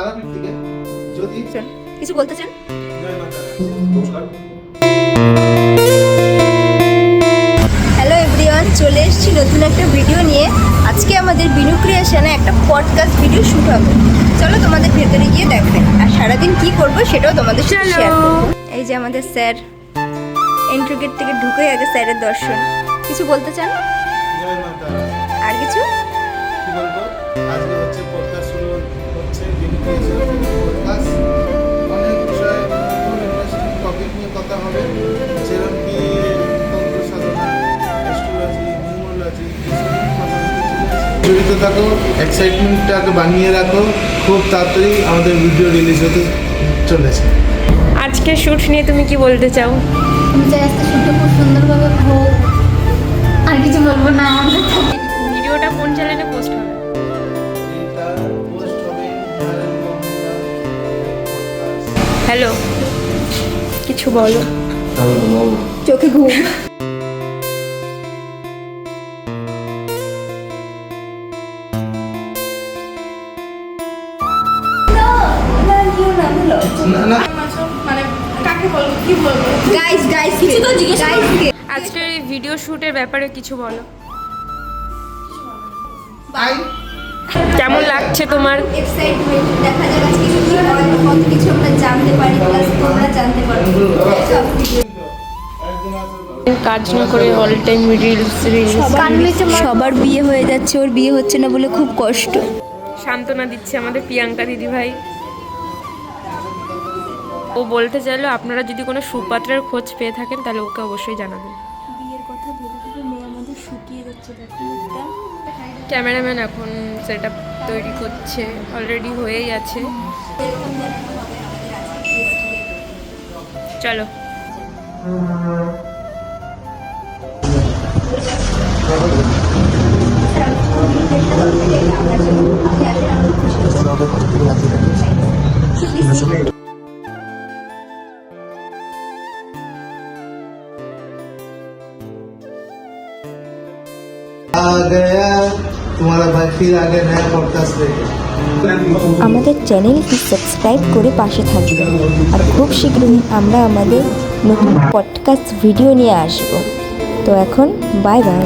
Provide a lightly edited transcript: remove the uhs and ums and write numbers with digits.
তারাপীঠ থেকে যদি কিছু বলতে চান? হ্যালো এভরিওয়ান, চলে এসেছি নতুন একটা ভিডিও নিয়ে। আজকে আমাদের বিনু ক্রিয়েশনে একটা পডকাস্ট ভিডিও শুট হবে। চলো তোমাদের ভেতরে গিয়ে দেখাই, আর সারাদিন কি করব সেটাও তোমাদের সাথে শেয়ার করব। এই যে আমাদের স্যার, এন্ট্রি গেট থেকে ঢুকে আগে স্যারের দর্শন। কিছু বলতে চান? আর কিছু কি বলবো, আজকে হচ্ছে পডকাস্ট শুরু হচ্ছে বিনু ক্রিয়েশন পডকাস্ট। অনেক বিষয়, ইন্টারেস্টিং টপিক নিয়ে কথা হবে, যেরকম কি তন্ত্র সাধনা, অ্যাস্ট্রোলজি, নিউমোলজি, জড়িত থাকো, এক্সাইটমেন্টটাকে বানিয়ে রাখো। খুব তাড়াতাড়ি আমাদের ভিডিও রিলিজ হতে চলেছে। আজকে শুট নিয়ে তুমি কি বলতে চাও? আমি চাই আজকে শুটটা খুব সুন্দরভাবে হোক, আর কিছু বলবো না। আমাদের ভিডিওটা কোন চ্যানেলে পোস্ট হবে? এটা পোস্ট হবে হ্যালো, কিছু বলো। চোখে ঘুম। না না গাইস গাইস কিছু তো জিজ্ঞেস করো। আজকের এই ভিডিও শুটের ব্যাপারে কিছু বলো। আই কেমন লাগছে তোমার? এক্সাইটমেন্ট, দেখা যাক আজকে কি হয়, কত কিছু আমরা জানতে পারি, প্লাস তোমরা জানতে পারো। কাজ না করে অল টাইম রিলস। সবার বিয়ে হয়ে যাচ্ছে, ওর বিয়ে হচ্ছে না বলে খুব কষ্ট। সান্ত্বনা দিচ্ছে আমাদের প্রিয়াঙ্কা দিদি ভাই। ও বলতে চাইলো আপনারা যদি কোনো সুপাত্রের খোঁজ পেয়ে থাকেন তাহলে ওকে অবশ্যই জানাবেন। বিয়ের কথা ভেবে ভেবে মেয়ে আমাদের শুকিয়ে যাচ্ছে, দেখো মুখটা। ক্যামেরাম্যান এখন সেট আপ তৈরি করছে, অলরেডি হয়েই আছে। চলো। आ गया तुम्हारा भाई फिर आगे नया पॉडकास्ट लेके। আমাদের চ্যানেলটি সাবস্ক্রাইব করে পাশে থাকবেন, আর খুব শীঘ্রই আমরা আমাদের নতুন পডকাস্ট ভিডিও নিয়ে আসব। তো এখন বাই বাই।